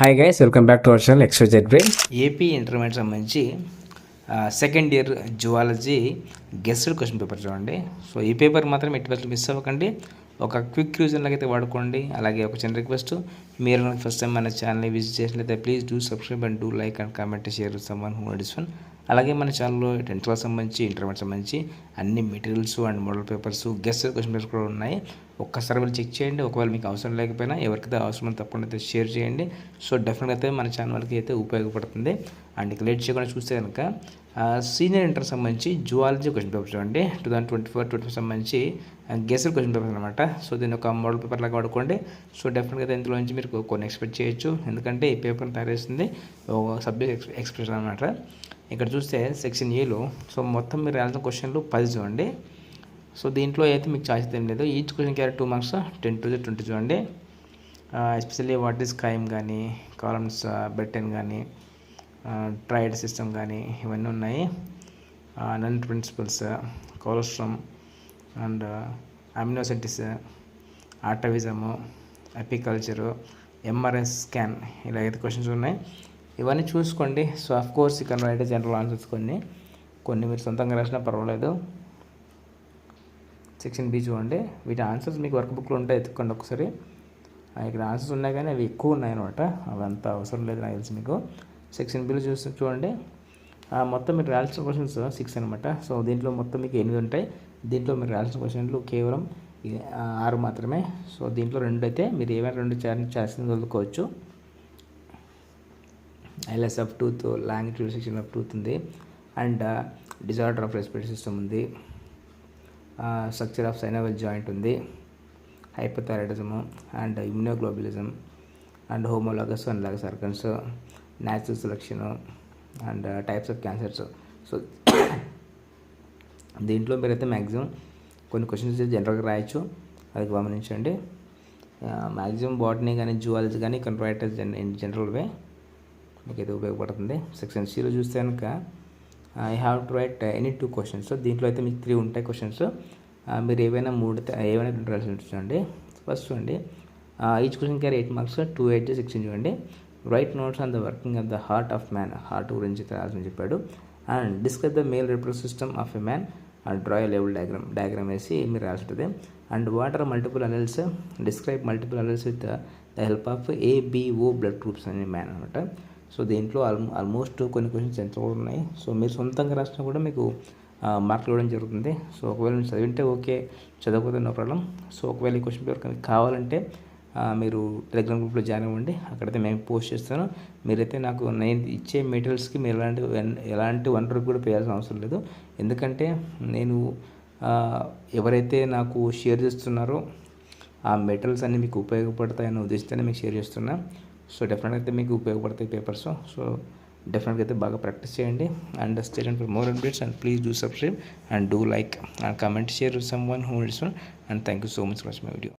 Hi guys, welcome back to our channel XYZ Brain. AP intermediate సంబంధించి second year zoology guessed question paper చూడండి. So ఈ paper మాత్రం ఎట్టి పరిస్థితుల్లో miss అవ్వకండి. ఒక క్విక్ రివిజన్ లాగా అయితే వాడుకోండి. అలాగే ఒక చిన్న రిక్వెస్ట్, మీరు ఫస్ట్ టైం మన ఛానల్ని విజిట్ చేసినట్లయితే please do subscribe and do like and comment share someone who is one. అలాగే మన ఛానల్లో 10th క్లాస్ సంబంధించి ఇంటర్మీడియట్ సంబంధించి అన్ని materials and model papers guessed question papers కూడా ఉన్నాయి. ఒక్కసారి వెళ్ళి చెక్ చేయండి. ఒకవేళ మీకు అవసరం లేకపోయినా ఎవరికైతే అవసరం తప్పకుండా అయితే షేర్ చేయండి. సో డెఫినెట్గా అయితే మన ఛానల్ వాళ్ళకి అయితే ఉపయోగపడుతుంది. అండ్ ఇక లేట్ చేయకుండా చూస్తే కనుక సీనియర్ ఇంటర్ సంబంధించి జువాలజీ క్వశ్చన్ పేపర్ చూడండి. 2024-25 సంబంధించి గెస్టెడ్ క్వశ్చన్ పేపర్ అనమాట. సో దీన్ని ఒక మోడల్ పేపర్ లాగా వాడుకోండి. సో డెఫినెట్గా అయితే ఇందులో నుంచి మీరు కొన్ని ఎక్స్పెక్ట్ చేయొచ్చు. ఎందుకంటే ఈ పేపర్ని తయారు చేస్తుంది సబ్జెక్ట్ ఎక్స్ప్రెషన్ అనమాట. ఇక్కడ చూస్తే సెక్షన్ ఏలో సో మొత్తం మీరు రాయాల్సిన క్వశ్చన్లు 10 చూడండి. సో దీంట్లో అయితే మీకు ఛాయిస్ ఏం లేదు. Each question carry 2 marks, 10 to 20 చూడండి. ఎస్పెషల్లీ వాట్ ఈస్ ఖైమ్ కానీ, కాలమ్స్ బెట్టెన్ కానీ, ట్రైడ్ సిస్టమ్ కానీ ఇవన్నీ ఉన్నాయి. నన్ principles, colostrum and amniocentesis, atavism, apiculture, MRS scan ఇలా అయితే క్వశ్చన్స్ ఉన్నాయి. ఇవన్నీ చూసుకోండి. సో ఆఫ్ కోర్స్ ఇక్కడ రైట్ జనరల్ ఆన్సర్స్ కొన్ని మీరు సొంతంగా రాసినా పర్వాలేదు. సెక్షన్ బి చూడండి. వీటి ఆన్సర్స్ మీకు వర్క్ బుక్లో ఉంటాయి, ఎత్తుకోండి ఒకసారి. ఇక్కడ ఆన్సర్స్ ఉన్నాయి కానీ అవి ఎక్కువ ఉన్నాయన్నమాట. అవి అంత అవసరం లేదు నాకు తెలిసి మీకు. సెక్షన్ బిలో చూడండి. మొత్తం మీరు రాయాల్సిన క్వశ్చన్స్ 6 అనమాట. సో దీంట్లో మొత్తం మీకు 8 ఉంటాయి. దీంట్లో మీరు రాయాల్సిన క్వశ్చన్లు కేవలం 6 మాత్రమే. సో దీంట్లో 2 అయితే మీరు ఏమైనా 2 ఛాయిస్ని వదులుకోవచ్చు. LS of tooth, longitudinal section of tooth ఉంది. And disorder of respiratory system ఉంది. స్ట్రక్చర్ ఆఫ్ సైనవల్ జాయింట్ ఉంది. Hypothyroidism and immunoglobulins and homologous and analogous organs, natural selection and types of cancers. So దీంట్లో మీరైతే maximum కొన్ని questions జనరల్గా రాయొచ్చు, అది గమనించండి. మ్యాక్సిమం బాటనీ కానీ జువాలజీ కానీ కొన్ని రైటర్స్ ఇన్ జనరల్ వే మీకు అయితే ఉపయోగపడుతుంది. సెక్షన్ సిలో చూస్తే కనుక I have to right any 2 questions. దీంట్లో అయితే మీకు 3 ఉంటాయి క్వశ్చన్స్. మీరు ఏవైనా 2 రాసి చూడండి. ఫస్ట్ చూడండి, ఈచ్ క్వశ్చన్ క్యారీ 8 మార్క్స్, 2 8 16 చూడండి. Write notes on the working of the heart of man, heart గురించి రాయాల్సి చెప్పాడు. And describe the male reproductive system of a man and draw a లెవెల్ డయాగ్రామ్ వేసి మీరు రాసి ఉంటుంది. And what are multiple alleles, describe multiple alleles with the help of ABO blood groups అనే man అనమాట. సో దీంట్లో ఆల్మోస్ట్ కొన్ని questions ఎంత కూడా ఉన్నాయి. సో మీరు సొంతంగా రాసినా కూడా మీకు మార్కులు ఇవ్వడం జరుగుతుంది. సో ఒకవేళ మీరు చదివింటే ఓకే, చదవకపోతే నో ప్రాబ్లం. సో ఒకవేళ ఈ క్వశ్చన్ పేపర్ మీకు కావాలంటే మీరు టెలిగ్రామ్ గ్రూప్లో జాయిన్ అవ్వండి. అక్కడైతే మేము పోస్ట్ చేస్తాను. మీరైతే నేను ఇచ్చే మెటీరియల్స్కి మీరు ఎలాంటి 1 రూపీ కూడా పే చేయాల్సిన అవసరం లేదు. ఎందుకంటే నేను ఎవరైతే నాకు షేర్ చేస్తున్నారో ఆ మెటీరియల్స్ అన్నీ మీకు ఉపయోగపడతాయని ఉద్దేశిస్తేనే మీకు షేర్ చేస్తున్నా. సో డెఫినెట్గా అయితే మీకు ఉపయోగపడతాయి పేపర్స్. సో డెఫినెట్గా అయితే బాగా ప్రాక్టీస్ చేయండి. And stay tuned for more updates and please do subscribe and do like and comment share someone who is one. And thank you so much for watching my video.